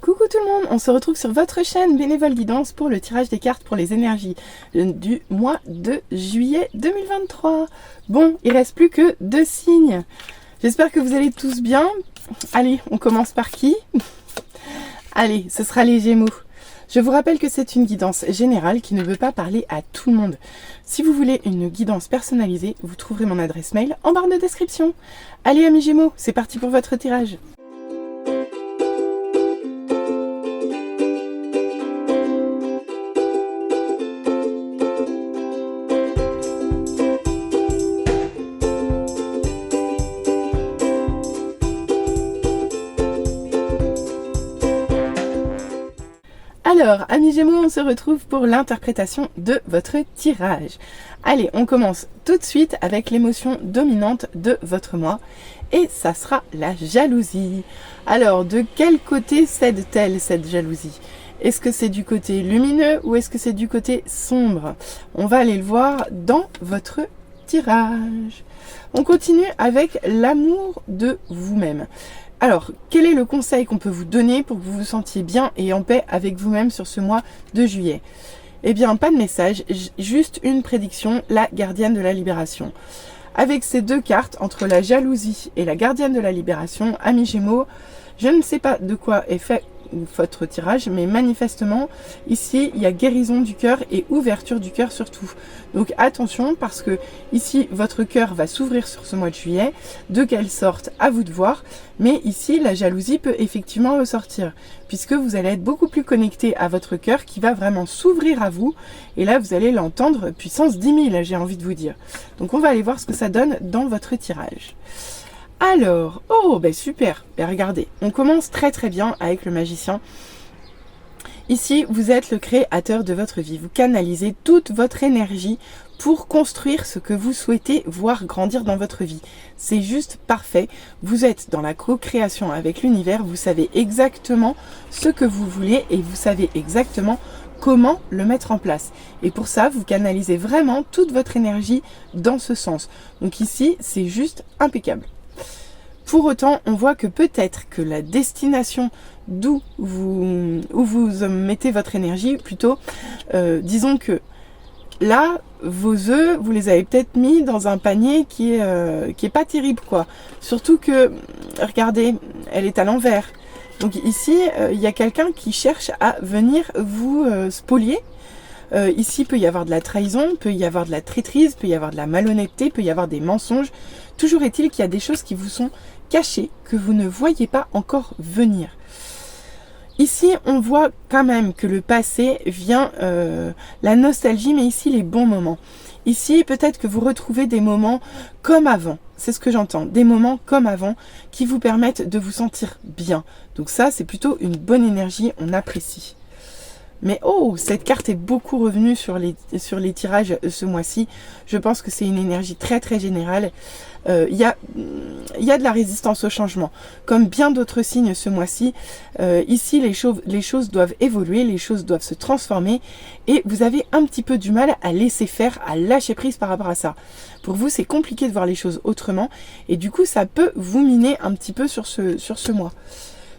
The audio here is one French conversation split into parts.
Coucou tout le monde, on se retrouve sur votre chaîne Bénévole Guidance pour le tirage des cartes pour les énergies du mois de juillet 2023. Bon, il reste plus que 2 signes. J'espère que vous allez tous bien. Allez, on commence par qui? Allez, ce sera les Gémeaux. Je vous rappelle que c'est une guidance générale qui ne veut pas parler à tout le monde. Si vous voulez une guidance personnalisée, vous trouverez mon adresse mail en barre de description. Allez amis Gémeaux, c'est parti pour votre tirage. Alors, amis Gémeaux, on se retrouve pour l'interprétation de votre tirage. Allez, on commence tout de suite avec l'émotion dominante de votre mois. Et ça sera la jalousie. Alors, de quel côté cède-t-elle cette jalousie? Est-ce que c'est du côté lumineux ou est-ce que c'est du côté sombre? On va aller le voir dans votre tirage. On continue avec l'amour de vous-même. Alors, quel est le conseil qu'on peut vous donner pour que vous vous sentiez bien et en paix avec vous-même sur ce mois de juillet? Eh bien, pas de message, juste une prédiction, la gardienne de la libération. Avec ces deux cartes, entre la jalousie et la gardienne de la libération, amis Gémeaux, je ne sais pas de quoi est fait votre tirage, mais manifestement, ici, il y a guérison du cœur et ouverture du cœur surtout. Donc attention, parce que ici, votre cœur va s'ouvrir sur ce mois de juillet. De quelle sorte, à vous de voir. Mais ici, la jalousie peut effectivement ressortir, puisque vous allez être beaucoup plus connecté à votre cœur qui va vraiment s'ouvrir à vous. Et là, vous allez l'entendre puissance 10 000, j'ai envie de vous dire. Donc on va aller voir ce que ça donne dans votre tirage. Alors, oh ben super, ben regardez, on commence très bien avec le magicien. Ici, vous êtes le créateur de votre vie, vous canalisez toute votre énergie pour construire ce que vous souhaitez voir grandir dans votre vie. C'est juste parfait, vous êtes dans la co-création avec l'univers, vous savez exactement ce que vous voulez et vous savez exactement comment le mettre en place. Et pour ça, vous canalisez vraiment toute votre énergie dans ce sens. Donc ici, c'est juste impeccable. Pour autant, on voit que peut-être que la destination où vous mettez votre énergie, plutôt, disons que là, vos œufs, vous les avez peut-être mis dans un panier qui est pas terrible, quoi. Surtout que, regardez, elle est à l'envers. Donc ici, il y a quelqu'un qui cherche à venir vous spolier. Ici, peut y avoir de la trahison, peut y avoir de la traîtrise, peut y avoir de la malhonnêteté, peut y avoir des mensonges. Toujours est-il qu'il y a des choses qui vous sont cachées, que vous ne voyez pas encore venir. Ici, on voit quand même que le passé vient, la nostalgie, mais ici, les bons moments. Ici, peut-être que vous retrouvez des moments comme avant. C'est ce que j'entends. Des moments comme avant qui vous permettent de vous sentir bien. Donc ça, c'est plutôt une bonne énergie, on apprécie. Mais oh, cette carte est beaucoup revenue sur les tirages ce mois-ci. Je pense que c'est une énergie très générale. Il y a de la résistance au changement. Comme bien d'autres signes ce mois-ci, ici les choses doivent évoluer, les choses doivent se transformer et vous avez un petit peu du mal à laisser faire, à lâcher prise par rapport à ça. Pour vous, c'est compliqué de voir les choses autrement et du coup, ça peut vous miner un petit peu sur ce mois.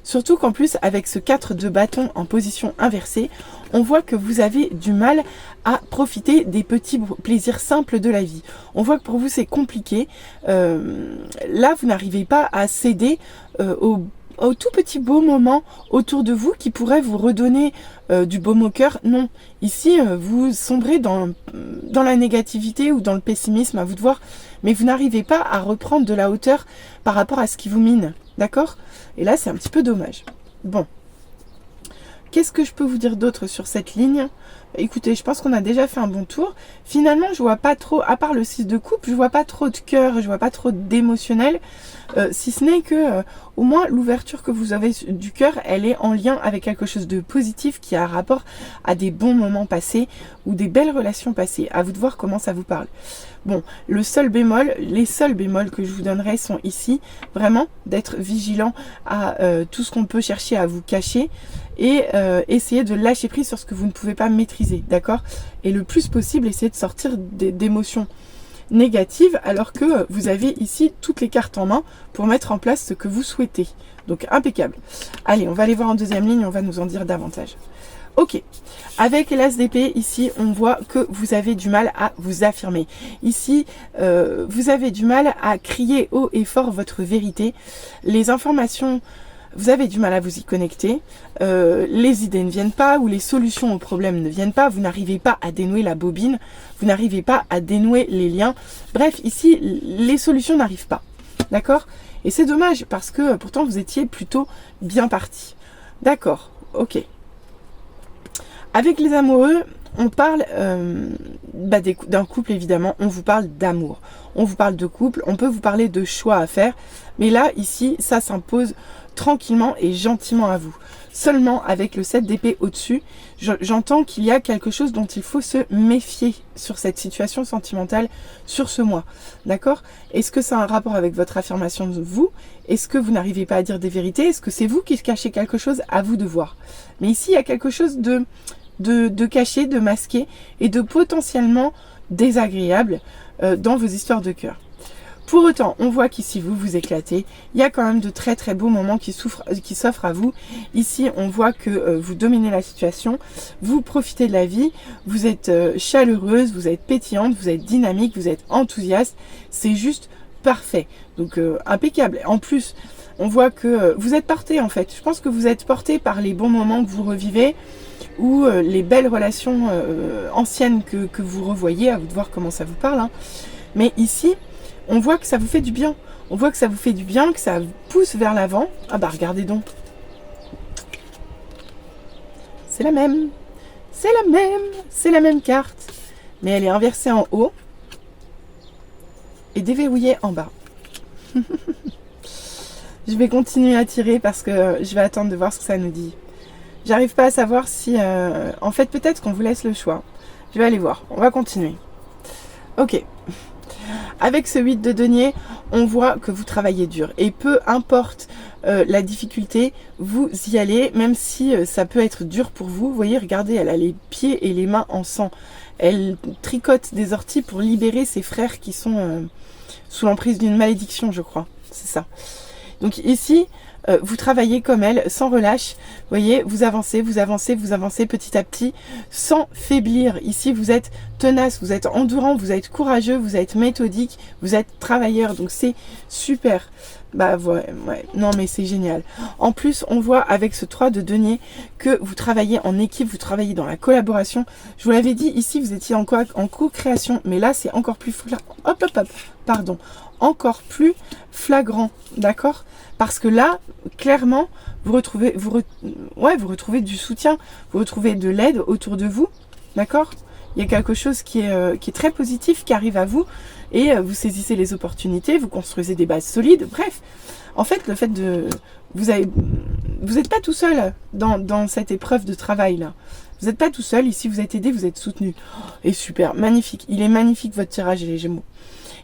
Surtout qu'en plus, avec ce 4 de bâton en position inversée, on voit que vous avez du mal à profiter des petits plaisirs simples de la vie. On voit que pour vous, c'est compliqué. Là, vous n'arrivez pas à céder aux tout petits beaux moments autour de vous qui pourraient vous redonner du baume au cœur. Non, ici, vous sombrez dans la négativité ou dans le pessimisme, à vous de voir, mais vous n'arrivez pas à reprendre de la hauteur par rapport à ce qui vous mine. D'accord? Et là, c'est un petit peu dommage. Bon. Qu'est-ce que je peux vous dire d'autre sur cette ligne? Écoutez, je pense qu'on a déjà fait un bon tour. Finalement, je vois pas trop, à part le 6 de coupe, je vois pas trop de cœur, je vois pas trop d'émotionnel. Si ce n'est que, au moins, l'ouverture que vous avez du cœur, elle est en lien avec quelque chose de positif qui a rapport à des bons moments passés ou des belles relations passées. À vous de voir comment ça vous parle. Bon, les seuls bémols que je vous donnerai sont ici, vraiment d'être vigilant à tout ce qu'on peut chercher à vous cacher et essayer de lâcher prise sur ce que vous ne pouvez pas maîtriser, d'accord? Et le plus possible, essayer de sortir d'émotions. négative, alors que vous avez ici toutes les cartes en main pour mettre en place ce que vous souhaitez. Donc impeccable. Allez, on va aller voir en deuxième ligne, on va nous en dire davantage. Ok, avec l'As d'épée, ici, on voit que vous avez du mal à vous affirmer. Ici, vous avez du mal à crier haut et fort votre vérité. Les informations, vous avez du mal à vous y connecter. Les idées ne viennent pas ou les solutions aux problèmes ne viennent pas. Vous n'arrivez pas à dénouer la bobine. Vous n'arrivez pas à dénouer les liens. Bref, ici, les solutions n'arrivent pas. D'accord? Et c'est dommage parce que pourtant, vous étiez plutôt bien parti. D'accord, ok. Avec les amoureux, on parle d'un couple évidemment, on vous parle d'amour, on vous parle de couple, on peut vous parler de choix à faire, mais là, ici, ça s'impose tranquillement et gentiment à vous. Seulement avec le 7 d'épée au-dessus, j'entends qu'il y a quelque chose dont il faut se méfier sur cette situation sentimentale, sur ce mois. D'accord? Est-ce que ça a un rapport avec votre affirmation de vous? Est-ce que vous n'arrivez pas à dire des vérités? Est-ce que c'est vous qui cachez quelque chose? À vous de voir. Mais ici, il y a quelque chose de caché, de masqué et de potentiellement désagréable dans vos histoires de cœur. Pour autant, on voit qu'ici vous vous éclatez. Il y a quand même de très très beaux moments qui s'offrent à vous. Ici, on voit que vous dominez la situation, vous profitez de la vie, vous êtes chaleureuse, vous êtes pétillante, vous êtes dynamique, vous êtes enthousiaste. C'est juste parfait. Donc impeccable. En plus, on voit que vous êtes porté en fait. Je pense que vous êtes porté par les bons moments que vous revivez ou les belles relations anciennes que vous revoyez. À vous de voir comment ça vous parle. Hein. Mais ici, on voit que ça vous fait du bien. On voit que ça vous fait du bien, que ça vous pousse vers l'avant. Ah bah regardez donc. C'est la même. C'est la même. C'est la même carte. Mais elle est inversée en haut. Et déverrouillée en bas. Je vais continuer à tirer parce que je vais attendre de voir ce que ça nous dit. J'arrive pas à savoir si... en fait, peut-être qu'on vous laisse le choix. Je vais aller voir. On va continuer. Ok. Avec ce 8 de denier, on voit que vous travaillez dur. Et peu importe la difficulté, vous y allez, même si ça peut être dur pour vous. Vous voyez, regardez, elle a les pieds et les mains en sang. Elle tricote des orties pour libérer ses frères qui sont sous l'emprise d'une malédiction, je crois. C'est ça. Donc ici, vous travaillez comme elle, sans relâche. Vous voyez, vous avancez, vous avancez, vous avancez petit à petit, sans faiblir. Ici, vous êtes tenace, vous êtes endurant, vous êtes courageux, vous êtes méthodique, vous êtes travailleur. Donc c'est super. Bah ouais, non mais c'est génial. En plus, on voit avec ce 3 de denier que vous travaillez en équipe, vous travaillez dans la collaboration. Je vous l'avais dit, ici, vous étiez en co-création, mais là, c'est encore plus encore plus flagrant, d'accord? Parce que là, clairement, vous retrouvez du soutien, vous retrouvez de l'aide autour de vous, d'accord? Il y a quelque chose qui est très positif qui arrive à vous et vous saisissez les opportunités, vous construisez des bases solides. Bref, en fait, le fait de... Vous n'êtes pas tout seul dans cette épreuve de travail là. Vous n'êtes pas tout seul, ici vous êtes aidé, vous êtes soutenu. Et super, magnifique. Il est magnifique votre tirage les Gémeaux.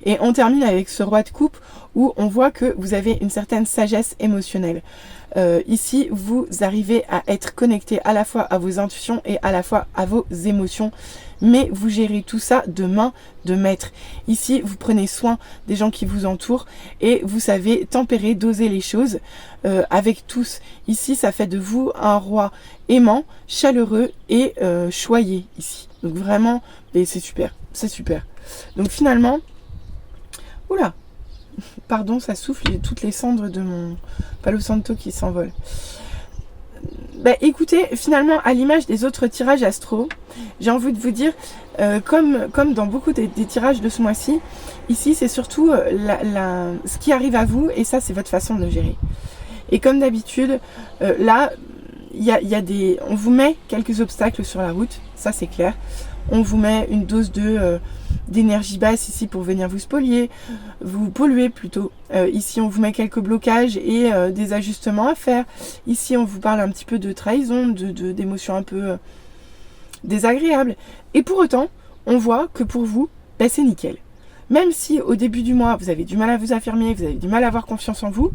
Et on termine avec ce roi de coupe où on voit que vous avez une certaine sagesse émotionnelle. Ici, vous arrivez à être connecté à la fois à vos intuitions et à la fois à vos émotions. Mais vous gérez tout ça de main de maître. Ici, vous prenez soin des gens qui vous entourent et vous savez tempérer, doser les choses avec tous. Ici, ça fait de vous un roi aimant, chaleureux et choyé ici. Donc vraiment, c'est super, c'est super. Donc finalement... Oula, pardon, ça souffle, il y a toutes les cendres de mon Palo Santo qui s'envolent. Bah écoutez, finalement, à l'image des autres tirages astro, j'ai envie de vous dire, comme dans beaucoup des tirages de ce mois-ci, ici c'est surtout ce qui arrive à vous et ça c'est votre façon de le gérer. Et comme d'habitude, là, on vous met quelques obstacles sur la route, ça c'est clair. On vous met une dose d'énergie basse ici pour venir vous spolier, vous polluer plutôt. Ici, on vous met quelques blocages et des ajustements à faire. Ici, on vous parle un petit peu de trahison, d'émotions un peu désagréables. Et pour autant, on voit que pour vous, ben, c'est nickel. Même si au début du mois, vous avez du mal à vous affirmer, vous avez du mal à avoir confiance en vous,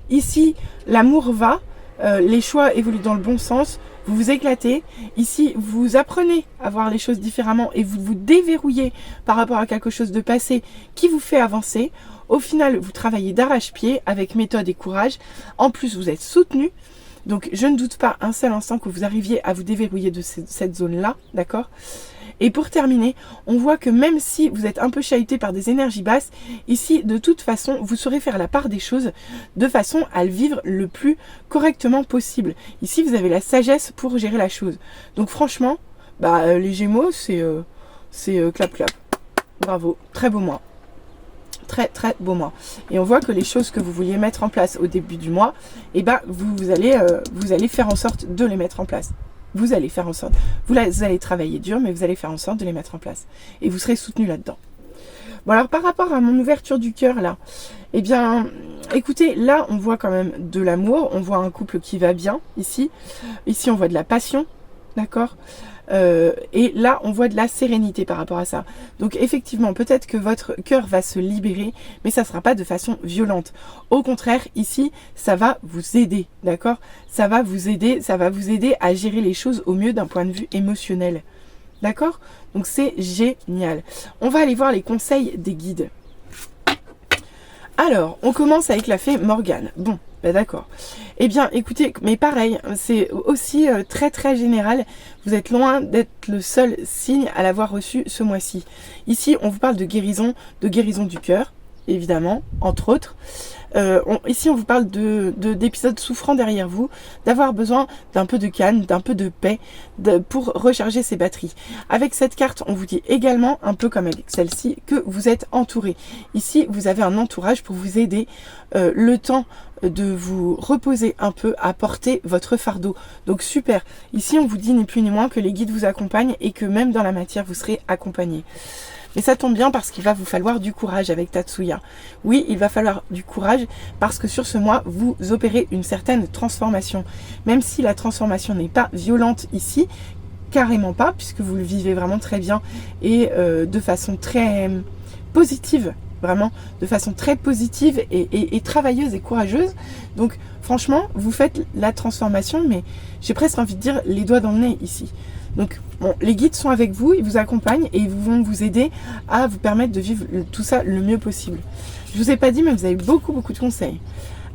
ici, l'amour va, les choix évoluent dans le bon sens, vous vous éclatez. Ici, vous apprenez à voir les choses différemment et vous vous déverrouillez par rapport à quelque chose de passé qui vous fait avancer. Au final, vous travaillez d'arrache-pied avec méthode et courage. En plus, vous êtes soutenu. Donc, je ne doute pas un seul instant que vous arriviez à vous déverrouiller de cette zone-là, d'accord ? Et pour terminer, on voit que même si vous êtes un peu chahuté par des énergies basses, ici, de toute façon, vous saurez faire la part des choses de façon à le vivre le plus correctement possible. Ici, vous avez la sagesse pour gérer la chose. Donc franchement, les Gémeaux, c'est clap clap. Bravo, très beau mois. Très très beau mois. Et on voit que les choses que vous vouliez mettre en place au début du mois, vous allez faire en sorte de les mettre en place. Vous allez faire en sorte, vous allez travailler dur, mais vous allez faire en sorte de les mettre en place. Et vous serez soutenu là-dedans. Bon, alors par rapport à mon ouverture du cœur là, écoutez, là on voit quand même de l'amour, on voit un couple qui va bien ici. Ici on voit de la passion, d'accord ? Et là on voit de la sérénité par rapport à ça. Donc effectivement, peut-être que votre cœur va se libérer, mais ça ne sera pas de façon violente. Au contraire, ici, ça va vous aider, d'accord ? Ça va vous aider à gérer les choses au mieux d'un point de vue émotionnel. D'accord ? Donc c'est génial. On va aller voir les conseils des guides. Alors, on commence avec la fée Morgane. Bon, d'accord. Eh bien, écoutez, mais pareil, c'est aussi très très général. Vous êtes loin d'être le seul signe à l'avoir reçu ce mois-ci. Ici, on vous parle de guérison du cœur, évidemment, entre autres. Ici, on vous parle d'épisodes souffrants derrière vous, d'avoir besoin d'un peu de calme, d'un peu de paix pour recharger ses batteries. Avec cette carte, on vous dit également, un peu comme avec celle-ci, que vous êtes entouré. Ici, vous avez un entourage pour vous aider le temps de vous reposer un peu à porter votre fardeau. Donc super. Ici, on vous dit ni plus ni moins que les guides vous accompagnent et que même dans la matière, vous serez accompagné. Mais ça tombe bien parce qu'il va vous falloir du courage avec Tatsuya. Oui, il va falloir du courage parce que sur ce mois, vous opérez une certaine transformation. Même si la transformation n'est pas violente ici, carrément pas, puisque vous le vivez vraiment très bien et de façon très positive. Vraiment, de façon très positive et travailleuse et courageuse. Donc, franchement, vous faites la transformation, mais j'ai presque envie de dire les doigts dans le nez ici. Donc, bon, les guides sont avec vous, ils vous accompagnent et ils vont vous aider à vous permettre de vivre tout ça le mieux possible. Je vous ai pas dit, mais vous avez beaucoup de conseils.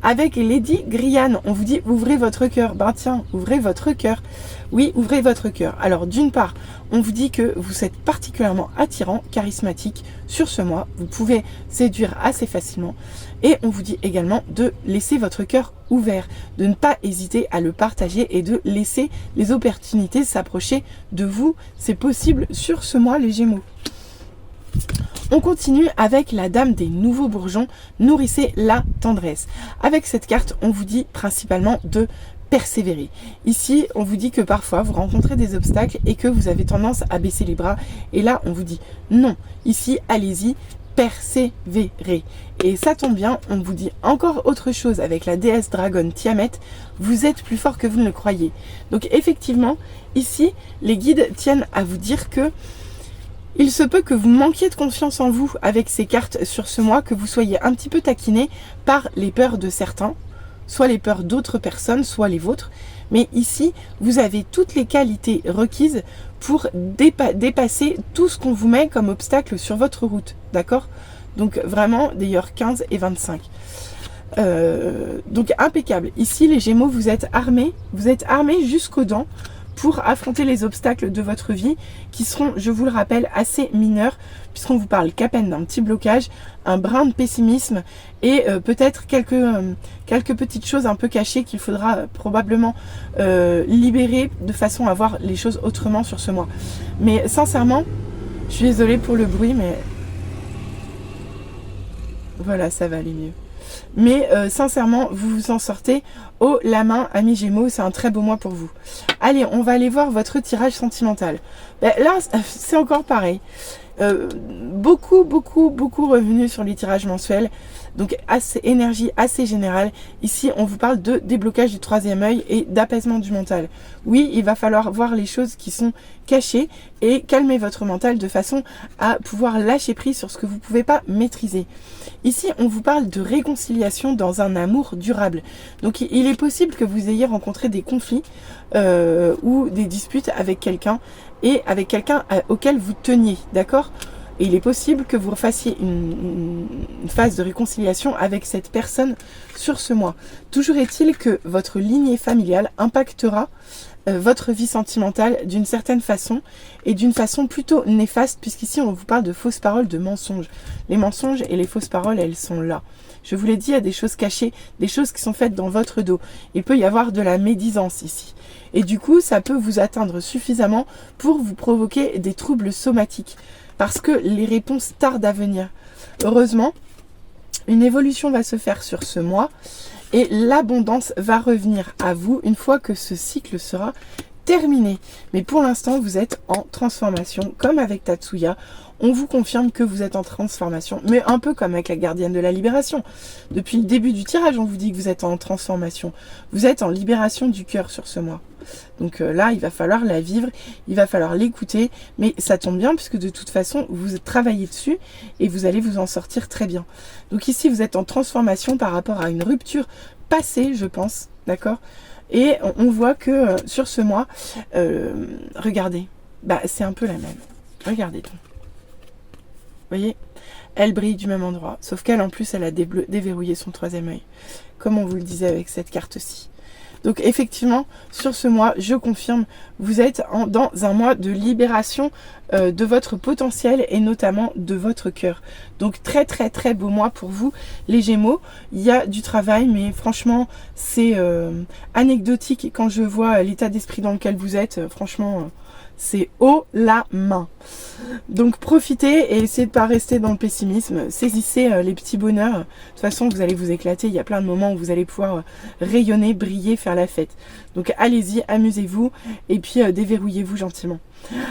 Avec Lady Griane, on vous dit ouvrez votre cœur. Ben tiens, ouvrez votre cœur. Oui, ouvrez votre cœur. Alors d'une part, on vous dit que vous êtes particulièrement attirant, charismatique sur ce mois. Vous pouvez séduire assez facilement. Et on vous dit également de laisser votre cœur ouvert, de ne pas hésiter à le partager et de laisser les opportunités s'approcher de vous. C'est possible sur ce mois, les Gémeaux. On continue avec la dame des nouveaux bourgeons, nourrissez la tendresse. Avec cette carte, on vous dit principalement de persévérer. Ici, on vous dit que parfois vous rencontrez des obstacles et que vous avez tendance à baisser les bras. Et là, on vous dit non. Ici, allez-y, persévérer. Et ça tombe bien, on vous dit encore autre chose avec la déesse dragonne Tiamat. Vous êtes plus fort que vous ne le croyez. Donc effectivement, ici, les guides tiennent à vous dire que il se peut que vous manquiez de confiance en vous avec ces cartes sur ce mois, que vous soyez un petit peu taquiné par les peurs de certains, soit les peurs d'autres personnes, soit les vôtres. Mais ici, vous avez toutes les qualités requises pour dépasser tout ce qu'on vous met comme obstacle sur votre route. D'accord ? Donc vraiment, d'ailleurs 15 et 25. Donc impeccable. Ici, les Gémeaux, vous êtes armés jusqu'aux dents pour affronter les obstacles de votre vie qui seront, je vous le rappelle, assez mineurs puisqu'on vous parle qu'à peine d'un petit blocage, un brin de pessimisme et peut-être quelques petites choses un peu cachées qu'il faudra probablement libérer de façon à voir les choses autrement sur ce mois. Mais sincèrement, je suis désolée pour le bruit, mais voilà, ça va aller mieux. Mais sincèrement, vous vous en sortez haut la main, amis Gémeaux, c'est un très beau mois pour vous. Allez, on va aller voir votre tirage sentimental. Ben, là, c'est encore pareil. beaucoup revenu sur les tirages mensuels. Donc énergie assez générale. Ici, on vous parle de déblocage du troisième œil et d'apaisement du mental. Oui, il va falloir voir les choses qui sont cachées et calmer votre mental de façon à pouvoir lâcher prise sur ce que vous ne pouvez pas maîtriser. Ici, on vous parle de réconciliation dans un amour durable. Donc, il est possible que vous ayez rencontré des conflits ou des disputes avec quelqu'un et avec quelqu'un auquel vous teniez, d'accord ? Et il est possible que vous fassiez une phase de réconciliation avec cette personne sur ce mois. Toujours est-il que votre lignée familiale impactera votre vie sentimentale d'une certaine façon et d'une façon plutôt néfaste, puisqu'ici on vous parle de fausses paroles, de mensonges. Les mensonges et les fausses paroles, elles sont là. Je vous l'ai dit, il y a des choses cachées, des choses qui sont faites dans votre dos. Il peut y avoir de la médisance ici. Et du coup, ça peut vous atteindre suffisamment pour vous provoquer des troubles somatiques. Parce que les réponses tardent à venir. Heureusement, une évolution va se faire sur ce mois et l'abondance va revenir à vous une fois que ce cycle sera terminé. Mais pour l'instant, vous êtes en transformation, comme avec Tatsuya. On vous confirme que vous êtes en transformation, mais un peu comme avec la gardienne de la libération. Depuis le début du tirage, on vous dit que vous êtes en transformation. Vous êtes en libération du cœur sur ce mois. Donc là, il va falloir la vivre, il va falloir l'écouter, mais ça tombe bien puisque de toute façon, vous travaillez dessus et vous allez vous en sortir très bien. Donc ici, vous êtes en transformation par rapport à une rupture passée, je pense, d'accord ? Et on voit que sur ce mois, regardez, c'est un peu la même. Regardez donc. Vous voyez, elle brille du même endroit, sauf qu'elle en plus, elle a déverrouillé son troisième œil, comme on vous le disait avec cette carte-ci. Donc effectivement, sur ce mois, je confirme, vous êtes dans un mois de libération de votre potentiel et notamment de votre cœur. Donc très beau mois pour vous, les Gémeaux. Il y a du travail, mais franchement, c'est anecdotique quand je vois l'état d'esprit dans lequel vous êtes. Franchement, c'est haut la main. Donc profitez et essayez de ne pas rester dans le pessimisme. Saisissez les petits bonheurs. De toute façon, vous allez vous éclater. Il y a plein de moments où vous allez pouvoir rayonner, briller, faire la fête. Donc allez-y, amusez-vous et puis déverrouillez-vous gentiment.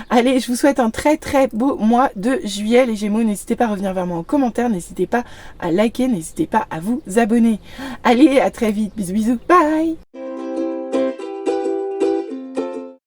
Allez, je vous souhaite un très beau mois de juillet, les Gémeaux. N'hésitez pas à revenir vers moi en commentaire. N'hésitez pas à liker, n'hésitez pas à vous abonner. Allez, à très vite. Bisous, bye.